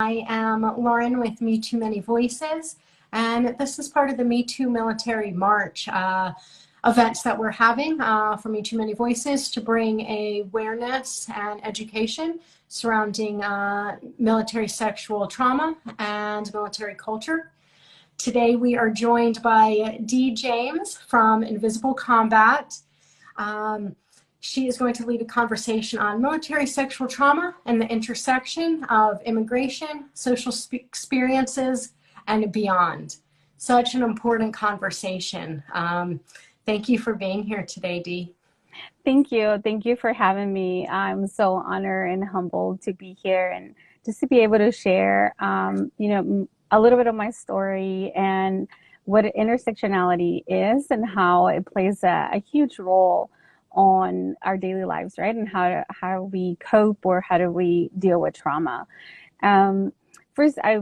I am Lauren with Me Too Many Voices, and this is part of the Me Too Military March events that we're having for Me Too Many Voices to bring awareness and education surrounding military sexual trauma and military culture. Today we are joined by Dee James from Invisible Combat. She is going to lead a conversation on military sexual trauma and the intersection of immigration, social experiences, and beyond. Such an important conversation. Thank you for being here today, Dee. Thank you. Thank you for having me. I'm so honored and humbled to be here and just to be able to share, a little bit of my story and what intersectionality is and how it plays a huge role on our daily lives, right? And how we cope or how do we deal with trauma. First, I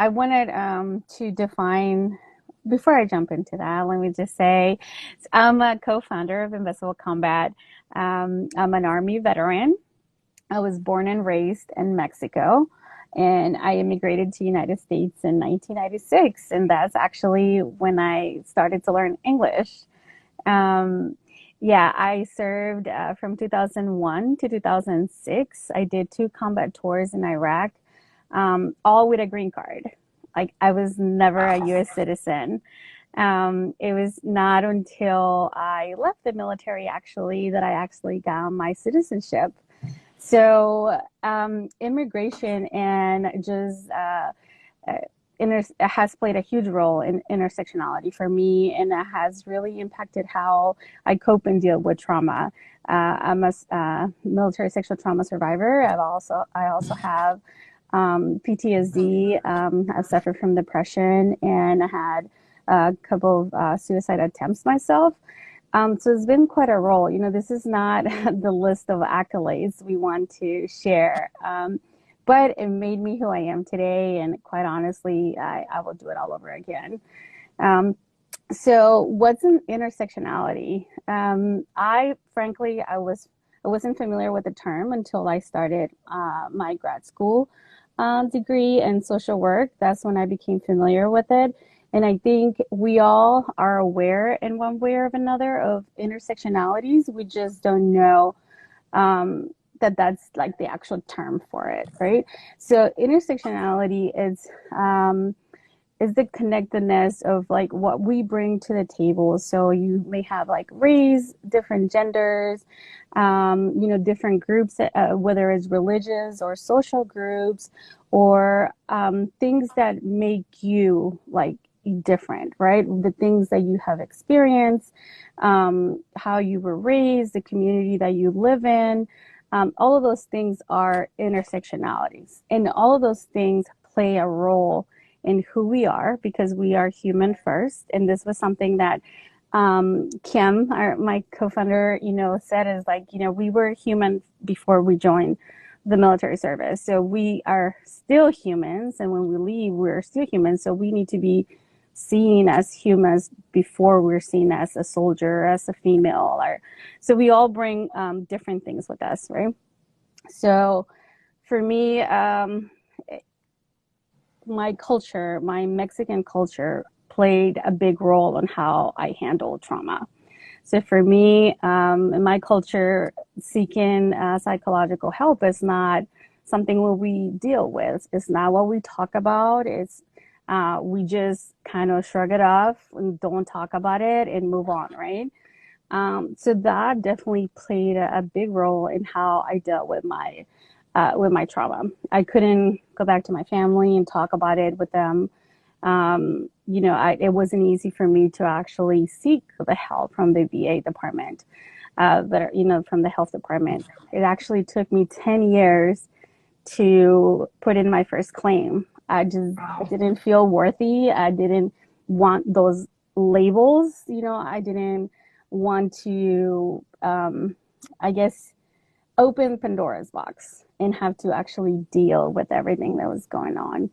wanted to define, before I jump into that, let me just say I'm a co-founder of Invisible Combat. I'm an Army veteran. I was born and raised in Mexico, and I immigrated to the United States in 1996, and that's actually when I started to learn English. I served from 2001 to 2006. I did 2 combat tours in Iraq, all with a green card. Like, I was never a U.S. citizen. It was not until I left the military, actually, that I actually got my citizenship. So immigration and just has played a huge role in intersectionality for me, and it has really impacted how I cope and deal with trauma. I'm a military sexual trauma survivor. I also have PTSD. I've suffered from depression, and I had a couple of suicide attempts myself. So it's been quite a role. This is not the list of accolades we want to share. But it made me who I am today, and quite honestly, I will do it all over again. So what's an intersectionality? I wasn't familiar with the term until I started my grad school degree in social work. That's when I became familiar with it. And I think we all are aware in one way or another of intersectionalities. We just don't know that that's like the actual term for it, right? So intersectionality is the connectedness of like what we bring to the table. So you may have like race, different genders, different groups, whether it's religious or social groups, or things that make you like different, right? The things that you have experienced, how you were raised, the community that you live in. All of those things are intersectionalities, and all of those things play a role in who we are, because we are human first. And this was something that Kim, my co-founder, said, is like, we were human before we joined the military service. So we are still humans, and when we leave, we're still humans. So we need to be seen as humans before we're seen as a soldier, as a female. So we all bring different things with us, right? So for me, my culture, my Mexican culture, played a big role in how I handle trauma. So for me, in my culture, seeking psychological help is not something what we deal with. It's not what we talk about. We just kind of shrug it off and don't talk about it and move on, right? So that definitely played a big role in how I dealt with my trauma. I couldn't go back to my family and talk about it with them. It wasn't easy for me to actually seek the help from the VA department, from the health department. It actually took me 10 years to put in my first claim. I didn't feel worthy. I didn't want those labels. I didn't want to, open Pandora's box and have to actually deal with everything that was going on.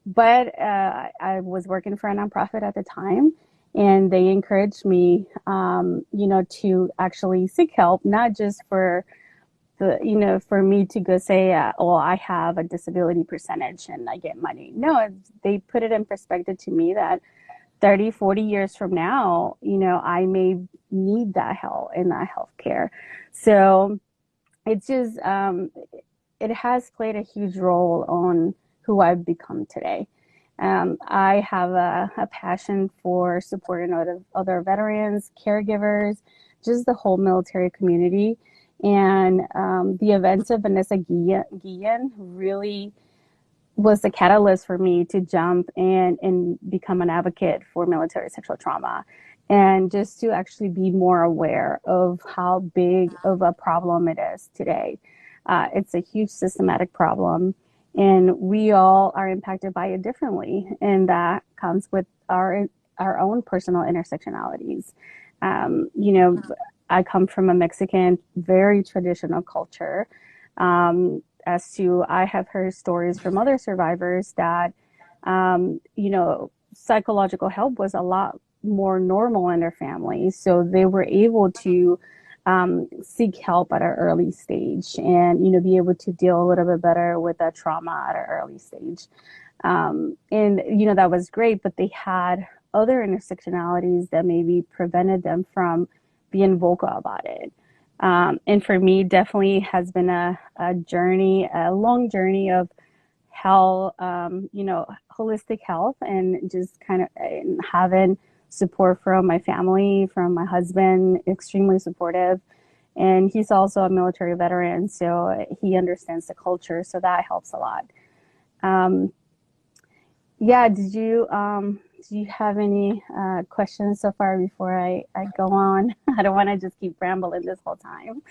But I was working for a nonprofit at the time, and they encouraged me, to actually seek help, not just for for me to go say, oh, I have a disability percentage and I get money. No, they put it in perspective to me that 30, 40 years from now, I may need that help in that healthcare. So it's just, it has played a huge role on who I've become today. I have a passion for supporting other veterans, caregivers, just the whole military community. And the events of Vanessa Guillen really was the catalyst for me to jump and become an advocate for military sexual trauma, and just to actually be more aware of how big of a problem it is today. It's a huge systematic problem, and we all are impacted by it differently, and that comes with our own personal intersectionalities. You know, I come from a Mexican, very traditional culture. As to, I have heard stories from other survivors that, psychological help was a lot more normal in their families. So they were able to seek help at an early stage and, be able to deal a little bit better with that trauma at an early stage. That was great, but they had other intersectionalities that maybe prevented them from being vocal about it. And for me, definitely has been a journey, a long journey of how, holistic health, and just kind of having support from my family, from my husband, extremely supportive. And he's also a military veteran, so he understands the culture, so that helps a lot. Um, yeah, do you have any questions so far before I go on? I don't want to just keep rambling this whole time.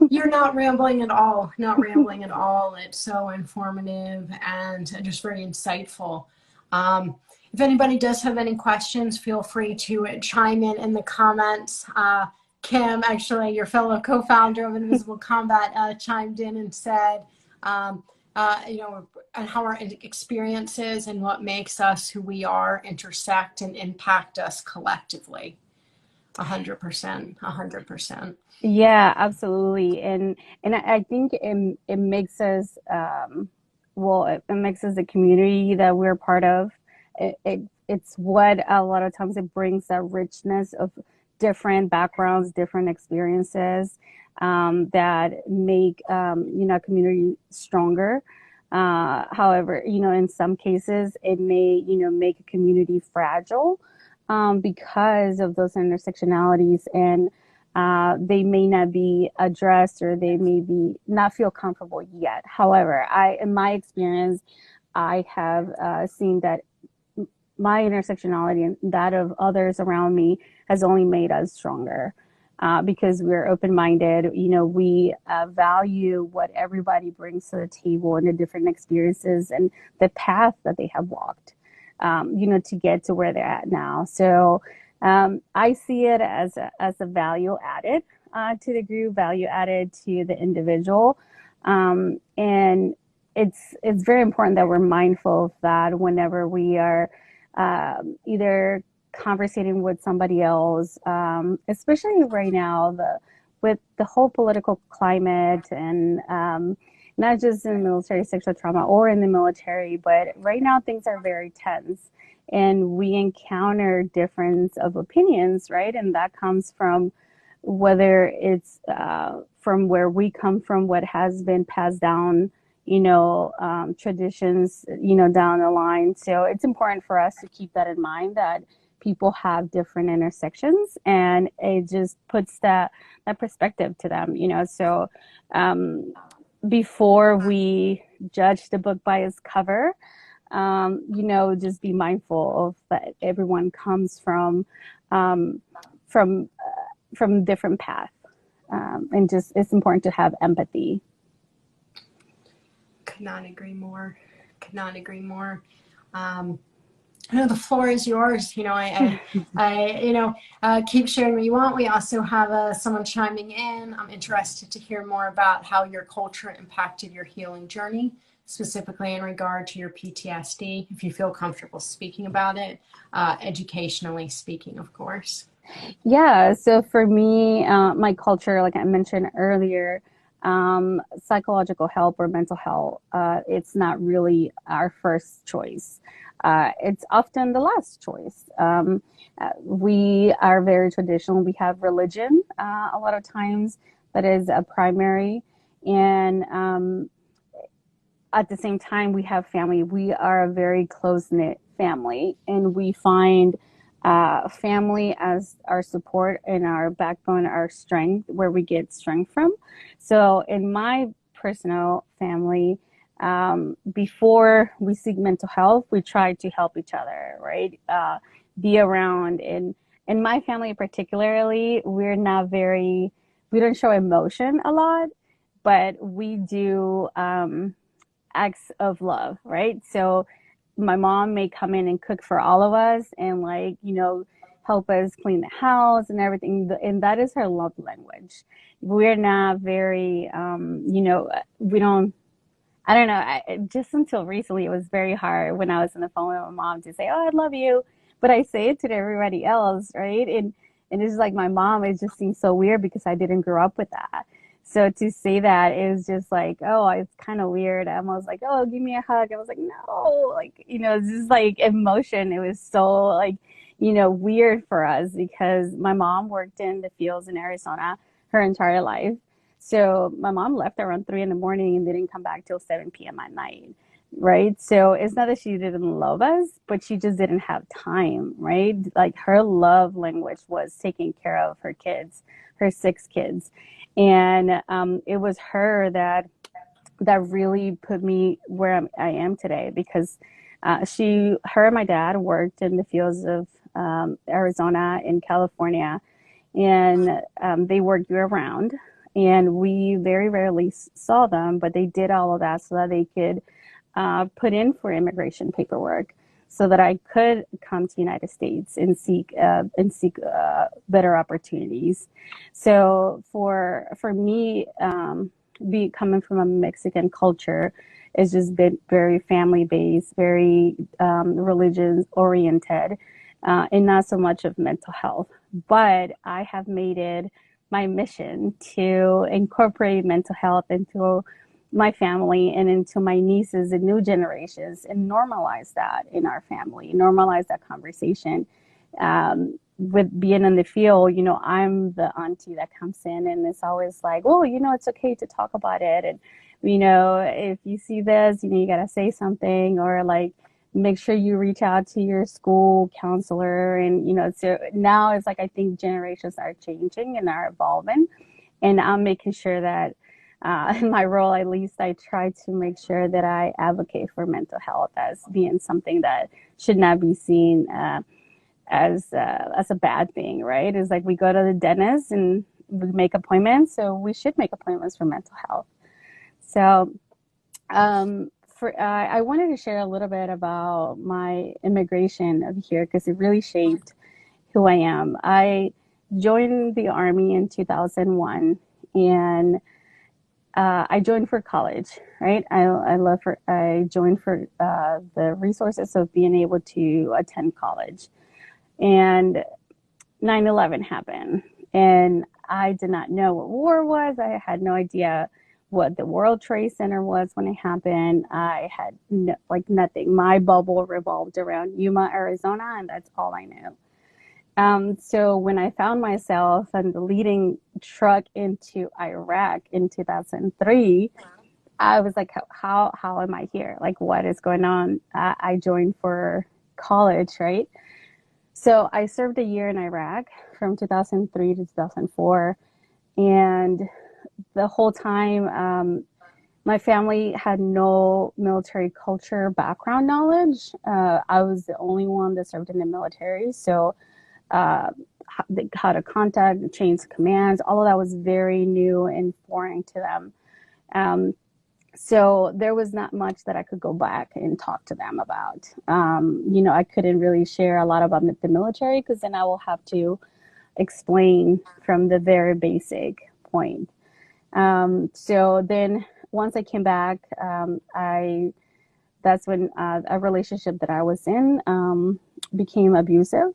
You're not rambling at all. Not rambling at all. It's so informative and just very insightful. If anybody does have any questions, feel free to chime in the comments. Kim, actually, your fellow co-founder of Invisible Combat, chimed in and said, and how our experiences and what makes us who we are intersect and impact us collectively. 100%, 100%. Yeah, absolutely. And I think it makes us it makes us a community that we're part of. It's what a lot of times it brings that richness of different backgrounds, different experiences, that make a community stronger. However, in some cases it may make a community fragile, because of those intersectionalities, and they may not be addressed, or they may be not feel comfortable yet. However, in my experience, I have seen that my intersectionality and that of others around me has only made us stronger, because we're open-minded. We value what everybody brings to the table and the different experiences and the path that they have walked, to get to where they're at now. So I see it as a value added to the group, value added to the individual, and it's very important that we're mindful of that whenever we are either conversating with somebody else, especially right now with the whole political climate, and not just in military sexual trauma or in the military, but right now things are very tense, and we encounter difference of opinions, right? And that comes from whether it's from where we come from, what has been passed down, traditions, down the line. So it's important for us to keep that in mind, that people have different intersections, and it just puts that perspective to them, So before we judge the book by its cover, just be mindful of that everyone comes from different paths, and just it's important to have empathy. Could not agree more. Could not agree more. The floor is yours. Keep sharing what you want. We also have someone chiming in. I'm interested to hear more about how your culture impacted your healing journey, specifically in regard to your PTSD, if you feel comfortable speaking about it, educationally speaking, of course. Yeah, so for me, my culture, like I mentioned earlier, psychological help or mental health, it's not really our first choice. It's often the last choice. We are very traditional. We have religion a lot of times that is a primary. And at the same time, we have family. We are a very close-knit family, and we find family as our support and our backbone, our strength, where we get strength from. So in my personal family, before we seek mental health, we try to help each other, right? Be around. And in my family particularly, we don't show emotion a lot, but we do acts of love, right? So my mom may come in and cook for all of us and like, help us clean the house and everything. And that is her love language. We're not very, we don't, I don't know. Just until recently, it was very hard when I was on the phone with my mom to say, "Oh, I love you," but I say it to everybody else, right? And it's like my mom. It just seems so weird because I didn't grow up with that. So to say that is just like, oh, it's kind of weird. I'm almost like, oh, give me a hug. I was like, no, like it's just like emotion. It was so like, weird for us because my mom worked in the fields in Arizona her entire life. So my mom left around 3 in the morning and didn't come back till 7 p.m. at night, right? So it's not that she didn't love us, but she just didn't have time, right? Like her love language was taking care of her kids, her 6 kids. And it was her that really put me where I am today because her and my dad worked in the fields of Arizona and California, and they worked year round. And we very rarely saw them, but they did all of that so that they could put in for immigration paperwork, so that I could come to the United States and seek better opportunities. So for me, coming from a Mexican culture, it's just been very family based, very religion oriented, and not so much of mental health. But I have made it my mission to incorporate mental health into my family and into my nieces and new generations and normalize that in our family, normalize that conversation. With being in the field, I'm the auntie that comes in and it's always like, well, it's okay to talk about it. And, if you see this, you got to say something, or like, make sure you reach out to your school counselor. And, so now it's like, I think generations are changing and are evolving. And I'm making sure that in my role, at least, I try to make sure that I advocate for mental health as being something that should not be seen as a bad thing, right? It's like we go to the dentist and we make appointments, so we should make appointments for mental health. So I wanted to share a little bit about my immigration of here because it really shaped who I am. I joined the Army in 2001, and I joined for college, right? I joined for the resources of being able to attend college. And 9/11 happened, and I did not know what war was. I had no idea what the World Trade Center was when it happened. I had nothing. My bubble revolved around Yuma, Arizona, and that's all I knew. So when I found myself on the leading truck into Iraq in 2003, I was like, how am I here? Like, what is going on? I joined for college, right? So I served a year in Iraq from 2003 to 2004. And the whole time, my family had no military culture background knowledge. I was the only one that served in the military. So uh, how to contact, the chains of commands, all of that was very new and foreign to them. Um, so there was not much that I could go back and talk to them about. I couldn't really share a lot about the military because then I will have to explain from the very basic point. So then once I came back, that's when a relationship that I was in became abusive.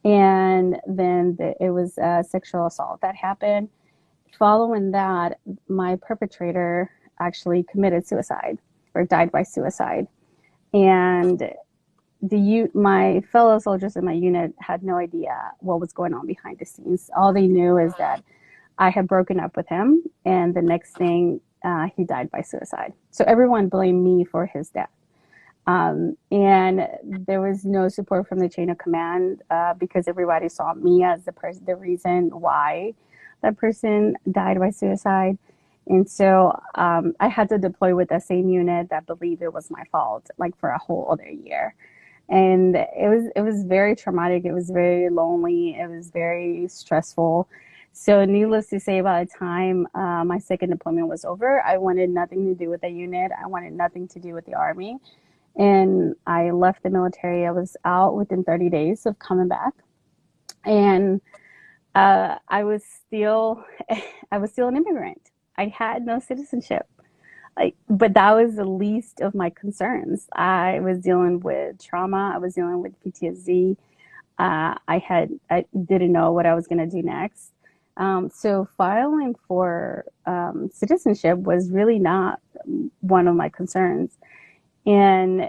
And then it was sexual assault that happened following that, my perpetrator actually committed suicide or died by suicide. And my fellow soldiers in my unit had no idea what was going on behind the scenes. All they knew is that I had broken up with him, and the next thing, he died by suicide. So everyone blamed me for his death. And there was no support from the chain of command because everybody saw me as the reason why that person died by suicide. And so I had to deploy with the same unit that believed it was my fault, like for a whole other year. And it was very traumatic. It was very lonely. It was very stressful. So needless to say, by the time my second deployment was over, I wanted nothing to do with the unit. I wanted nothing to do with the Army. And I left the military. I was out within 30 days of coming back. And I was still I was still an immigrant. I had no citizenship. But that was the least of my concerns. I was dealing with trauma. I was dealing with PTSD. I didn't know what I was going to do next. So filing for citizenship was really not one of my concerns. And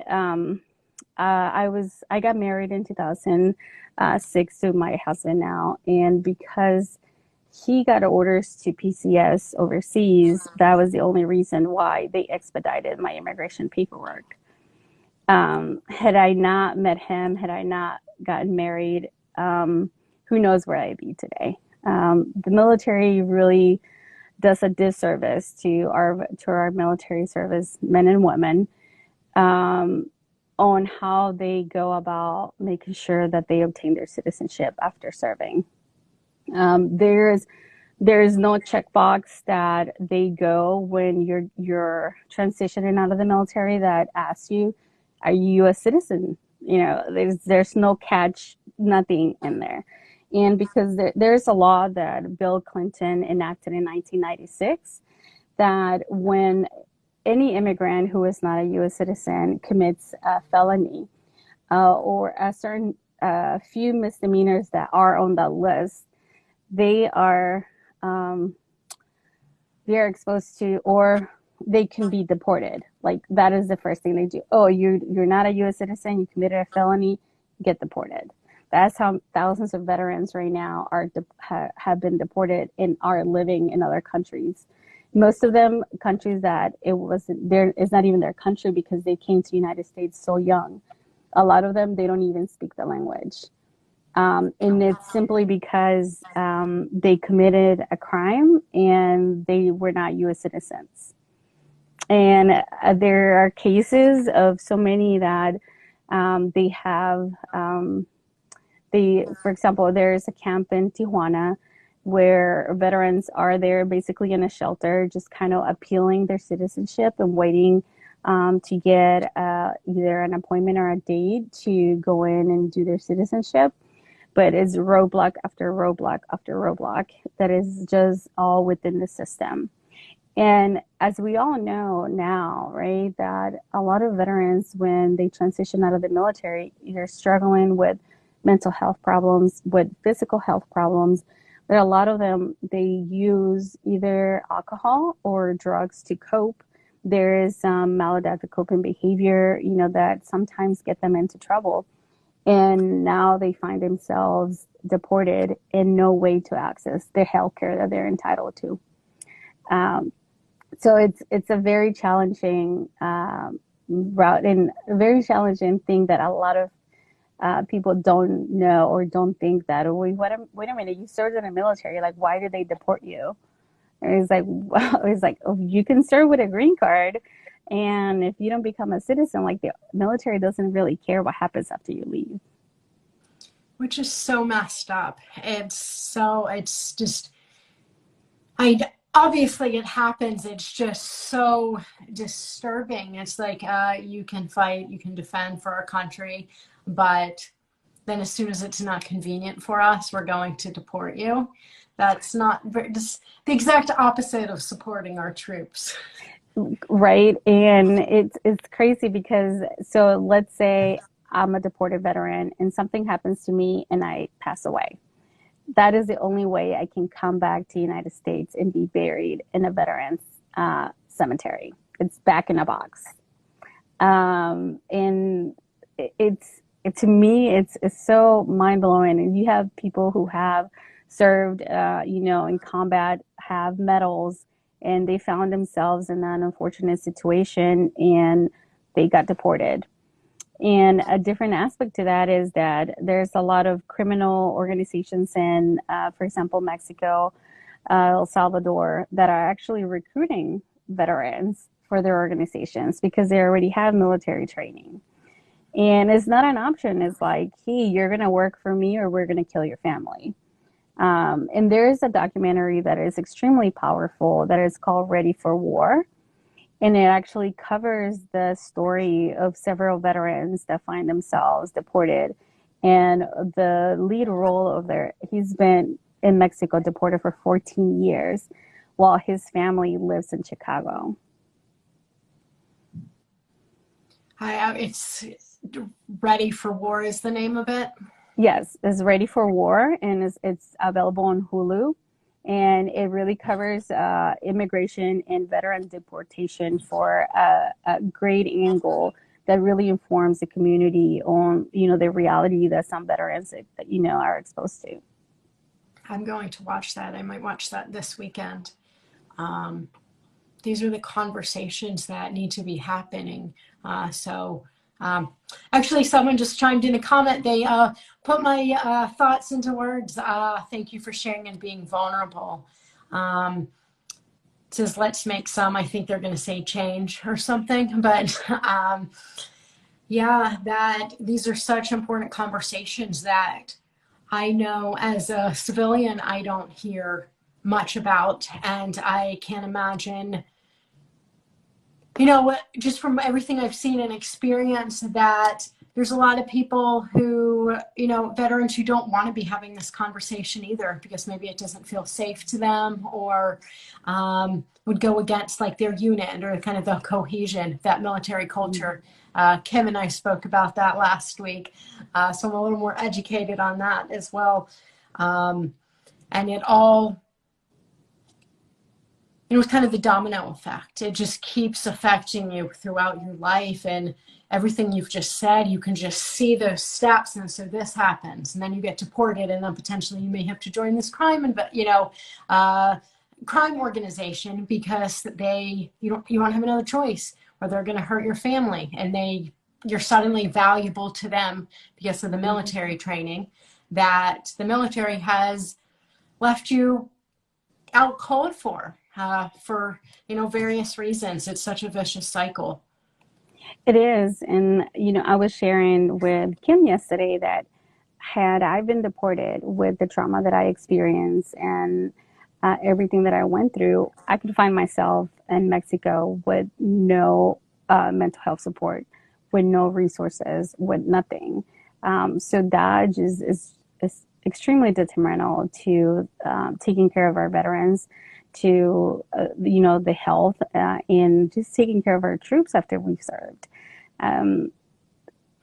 I got married in 2006 to my husband now, and because he got orders to PCS overseas, that was the only reason why they expedited my immigration paperwork. Had I not met him, had I not gotten married, who knows where I'd be today. The military really does a disservice to our military service men and women, on how they go about making sure that they obtain their citizenship after serving. There's no checkbox that they go when you're transitioning out of the military that asks you, are you a citizen? There's no catch, nothing in there. And because there's a law that Bill Clinton enacted in 1996 that when any immigrant who is not a U.S. citizen commits a felony or a certain few misdemeanors that are on that list, they are exposed to, or they can be deported. Like that is the first thing they do. Oh, you're not a U.S. citizen. You committed a felony. Get deported. That's how thousands of veterans right now have been deported and are living in other countries. Most of them countries that it's not even their country because they came to the United States so young. A lot of them, they don't even speak the language. And it's simply because they committed a crime and they were not U.S. citizens. And there are cases of so many that they have, for example, there's a camp in Tijuana where veterans are there basically in a shelter, just kind of appealing their citizenship and waiting to get either an appointment or a date to go in and do their citizenship. But it's roadblock after roadblock after roadblock that is just all within the system. And as we all know now, right, that a lot of veterans, when they transition out of the military, they're struggling with mental health problems, with physical health problems. There are a lot of them, they use either alcohol or drugs to cope. There is some maladaptive coping behavior, that sometimes get them into trouble. And now they find themselves deported and no way to access the health care that they're entitled to. So it's a very challenging route and a very challenging thing that a lot of people don't know or don't think that, oh, wait a minute, you served in the military, like why did they deport you? And it's like, well, it's like, oh, you can serve with a green card, and if you don't become a citizen, like the military doesn't really care what happens after you leave. Which is so messed up. It's just, obviously it happens. It's just so disturbing. It's like, you can fight, you can defend for our country, but then as soon as it's not convenient for us, we're going to deport you. That's not just the exact opposite of supporting our troops. Right. And it's crazy because, so let's say I'm a deported veteran and something happens to me and I pass away. that is the only way I can come back to the United States and be buried in a veterans cemetery. It's back in a box. And it's to me, it's so mind blowing. And you have people who have served, in combat, have medals, and they found themselves in an unfortunate situation, and they got deported. And a different aspect to that is that there's a lot of criminal organizations in, for example, Mexico, El Salvador, that are actually recruiting veterans for their organizations because they already have military training. And it's not an option. It's like, hey, you're going to work for me or we're going to kill your family. And there is a documentary that is extremely powerful that is called Ready for War. And it actually covers the story of several veterans that find themselves deported. And the lead role of he's been in Mexico deported for 14 years while his family lives in Chicago. It's Ready for War is the name of it. Yes, it's Ready for War, and it's available on Hulu. And it really covers immigration and veteran deportation for a great angle that really informs the community on, the reality that some veterans, are exposed to. I'm going to watch that. I might watch that this weekend. These are the conversations that need to be happening. Actually, someone just chimed in a comment. They put my thoughts into words. Thank you for sharing and being vulnerable. It says, let's make some. I think they're going to say change or something. But yeah, that these are such important conversations that I know as a civilian, I don't hear much about. And I can't imagine, just from everything I've seen and experienced, that there's a lot of people who, veterans who don't want to be having this conversation either, because maybe it doesn't feel safe to them, or would go against like their unit or kind of the cohesion, that military culture. Kim and I spoke about that last week. So I'm a little more educated on that as well. And it all, it's kind of the domino effect. It just keeps affecting you throughout your life, and everything you've just said, you can just see those steps. And so this happens, and then you get deported, and then potentially you may have to join this crime organization because you won't have another choice, or they're going to hurt your family, and you're suddenly valuable to them because of the military training that the military has left you out cold for various reasons. It's such a vicious cycle. It is. And, I was sharing with Kim yesterday that had I been deported with the trauma that I experienced and everything that I went through, I could find myself in Mexico with no mental health support, with no resources, with nothing. So Dodge is extremely detrimental to taking care of our veterans, to the health and just taking care of our troops after we've served.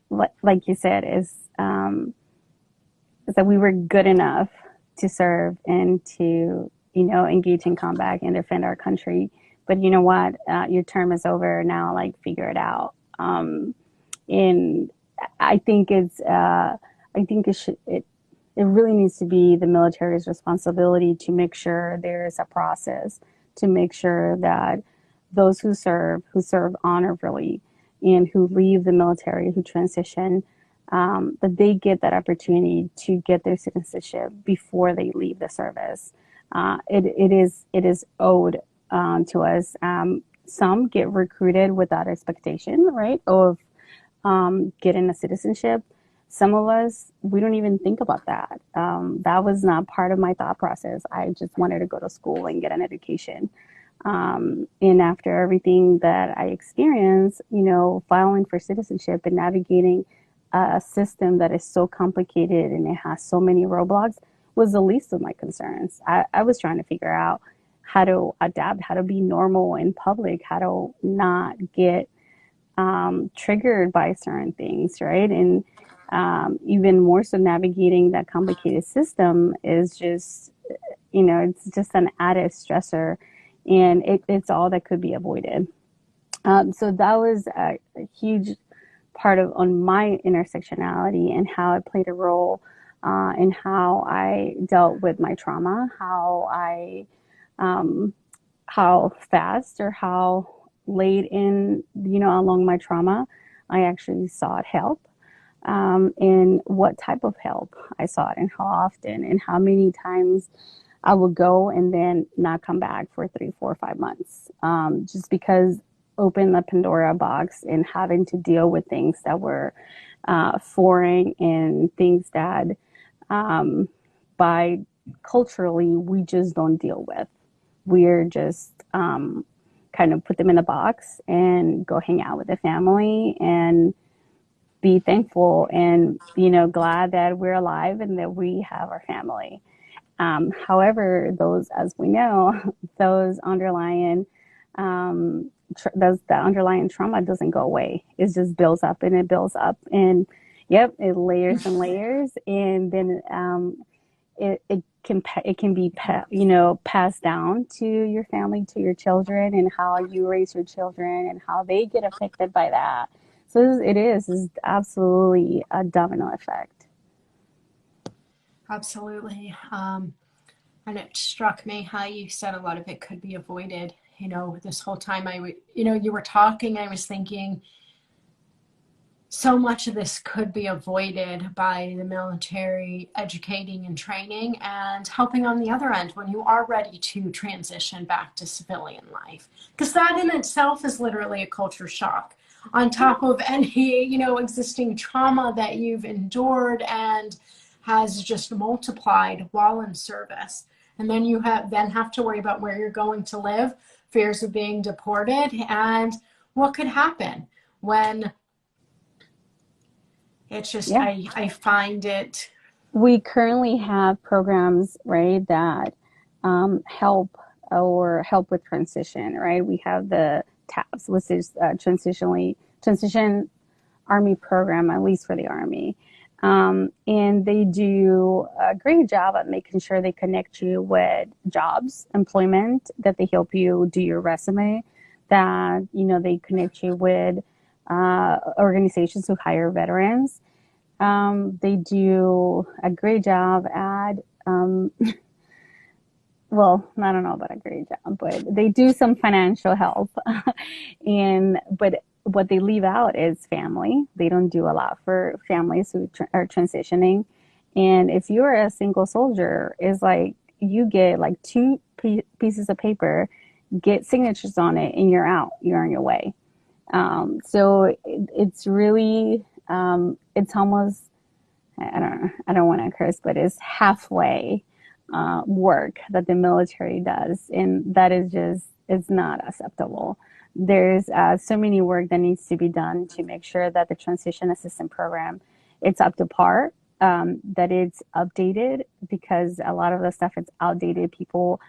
Like you said, is that we were good enough to serve and to engage in combat and defend our country. But you know what? Your term is over now. Like, figure it out. And I think it really needs to be the military's responsibility to make sure there is a process, to make sure that those who serve honorably and who leave the military, who transition, that they get that opportunity to get their citizenship before they leave the service. It is owed to us. Some get recruited without expectation, right, of getting a citizenship. Some of us, we don't even think about that. That was not part of my thought process. I just wanted to go to school and get an education. And after everything that I experienced, filing for citizenship and navigating a system that is so complicated and it has so many roadblocks was the least of my concerns. I was trying to figure out how to adapt, how to be normal in public, how to not get triggered by certain things, right? And even more so navigating that complicated system is just, it's just an added stressor, and it's all that could be avoided. So that was a huge part of on my intersectionality and how it played a role in how I dealt with my trauma, um, how fast or how late in, along my trauma, I actually sought help, and what type of help I sought and how often and how many times I would go and then not come back for 3, 4, 5 months, just because open the Pandora box and having to deal with things that were foreign and things that by culturally we just don't deal with. We're just kind of put them in a box and go hang out with the family and be thankful and glad that we're alive and that we have our family. However, those, as we know, those underlying the underlying trauma doesn't go away. It just builds up and it builds up, and yep, it layers and layers, and then it can be passed down to your family, to your children, and how you raise your children and how they get affected by that. So it is absolutely a domino effect. Absolutely. And it struck me how you said a lot of it could be avoided. This whole time you were talking, I was thinking so much of this could be avoided by the military educating and training and helping on the other end when you are ready to transition back to civilian life. Because that in itself is literally a culture shock on top of any, existing trauma that you've endured and has just multiplied while in service. And then you have to worry about where you're going to live, fears of being deported, and what could happen when it's just, Yeah. I find it. We currently have programs, right, that help with transition, right? We have the TAPS, which is Transition Army Program, at least for the Army. And they do a great job at making sure they connect you with jobs, employment, that they help you do your resume, that, they connect you with organizations who hire veterans. They do a great job at, well, I don't know about a great job, but they do some financial help. But what they leave out is family. They don't do a lot for families who are transitioning. And if you're a single soldier, it's like you get like two pieces of paper, get signatures on it, and you're out. You're on your way. So it's really, it's almost, I don't want to curse, but it's halfway work that the military does. And that is just, it's not acceptable. There's so many work that needs to be done to make sure that the transition assistance program, it's up to par, that it's updated, because a lot of the stuff is outdated. People,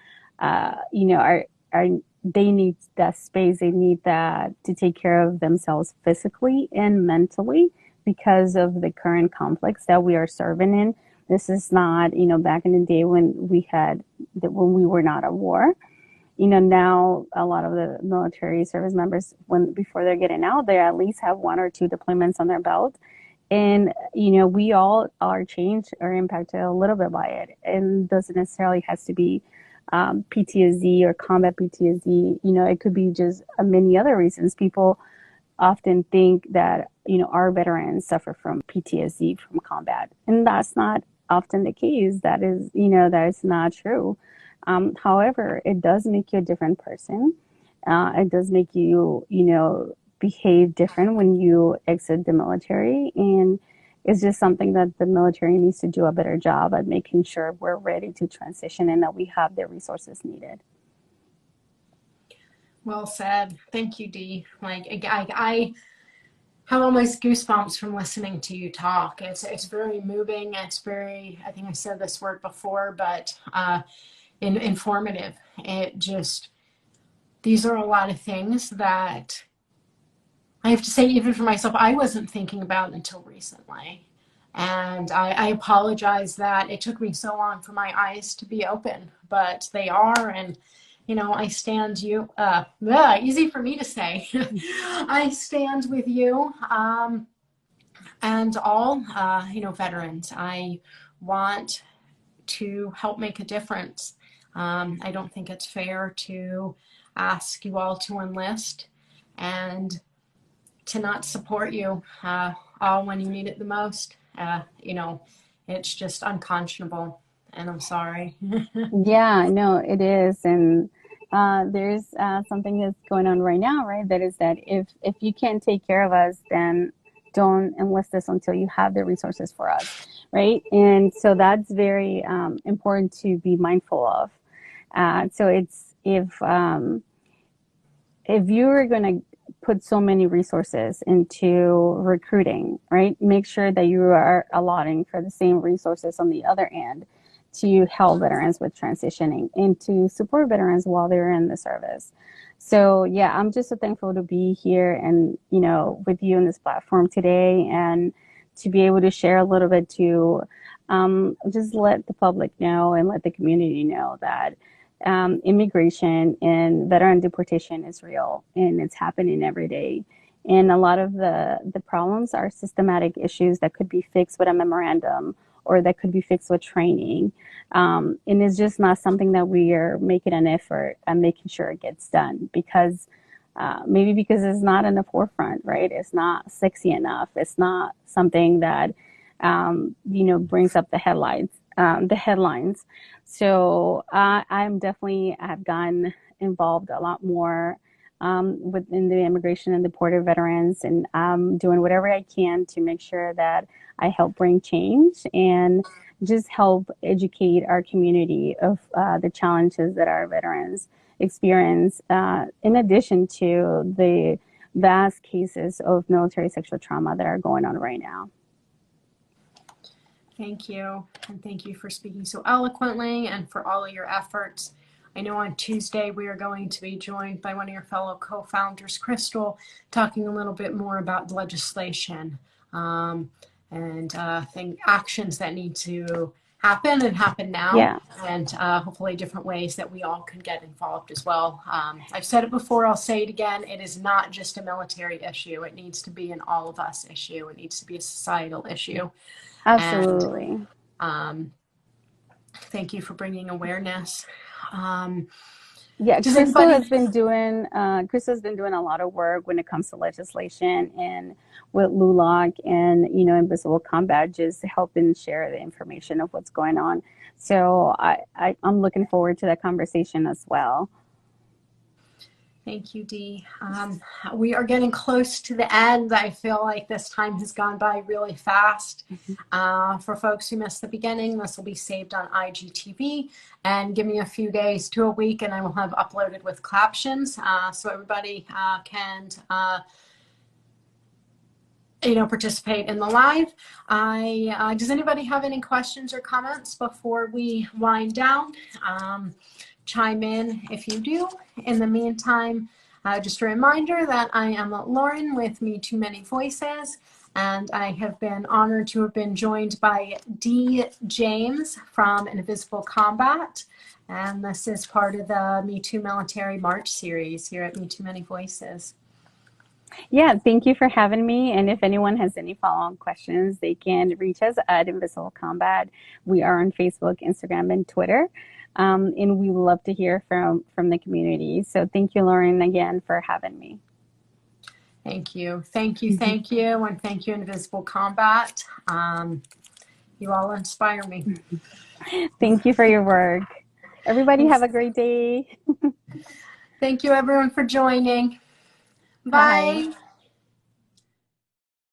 they need that space. They need that to take care of themselves physically and mentally because of the current conflicts that we are serving in. This is not, back in the day when we were not at war. Now a lot of the military service members, before they're getting out, they at least have 1 or 2 deployments on their belt. And, we all are changed or impacted a little bit by it. And doesn't necessarily has to be PTSD or combat PTSD. It could be just many other reasons. People often think that, our veterans suffer from PTSD from combat. And that's not often the case. That is not true. However, it does make you a different person. It does make you, behave different when you exit the military. And it's just something that the military needs to do a better job at making sure we're ready to transition and that we have the resources needed. Well said. Thank you, Dee. I have almost goosebumps from listening to you talk. It's very moving. It's very, I think I said this word before, but informative. These are a lot of things that I have to say, even for myself, I wasn't thinking about until recently. And I apologize that it took me so long for my eyes to be open, but they are. And, you know, I stand you, easy for me to say. I stand with you and all, you know, veterans. I want to help make a difference. I don't think it's fair to ask you all to enlist and to not support you all when you need it the most. You know, it's just unconscionable, and I'm sorry. Yeah, no, it is. And there's something that's going on right now, right? That is that if you can't take care of us, then don't enlist us until you have the resources for us, right? And so that's very important to be mindful of. So it's if you're going to put so many resources into recruiting, right? Make sure that you are allotting for the same resources on the other end to help veterans with transitioning and to support veterans while they're in the service. So yeah, I'm just so thankful to be here and, you know, with you on this platform today and to be able to share a little bit to just let the public know and let the community know that immigration and veteran deportation is real and it's happening every day. And a lot of the problems are systematic issues that could be fixed with a memorandum or that could be fixed with training. And it's just not something that we are making an effort at making sure it gets done because maybe because it's not in the forefront, right? It's not sexy enough. It's not something that, you know, brings up the headlines. So I'm definitely have gotten involved a lot more within the immigration and deported veterans, and I'm doing whatever I can to make sure that I help bring change and just help educate our community of the challenges that our veterans experience, in addition to the vast cases of military sexual trauma that are going on right now. Thank you. And thank you for speaking so eloquently and for all of your efforts. I know on Tuesday we are going to be joined by one of your fellow co-founders, Crystal, talking a little bit more about legislation and actions that need to happen and happen now, Yeah. and hopefully different ways that we all can get involved as well. I've said it before, I'll say it again, it is not just a military issue. It needs to be an all of us issue. It needs to be a societal issue. Absolutely. And thank you for bringing awareness. Yeah, Does anybody? Crystal's been doing a lot of work when it comes to legislation and with LULAC and, you know, Invisible Combat, just helping share the information of what's going on. So I'm looking forward to that conversation as well. Thank you, Dee. We are getting close to the end. I feel like this time has gone by really fast. For folks who missed the beginning, this will be saved on IGTV, and give me a few days to a week and I will have uploaded with captions so everybody can you know, participate in the live. Does anybody have any questions or comments before we wind down? Chime in if you do. In the meantime, just a reminder that I am Lauren with Me Too Many Voices, and I have been honored to have been joined by Dee James from Invisible Combat, and this is part of the Me Too Military March series here at Me Too Many Voices. Yeah, thank you for having me. And if anyone has any follow-on questions, they can reach us at Invisible Combat. We are on Facebook, Instagram, and Twitter. And we would love to hear from the community. So thank you, Lauren, again for having me. Thank you. Thank you. Thank you. And thank you, Invisible Combat. You all inspire me. Thank you for your work. Everybody have a great day. Thank you, everyone, for joining. Bye. Bye.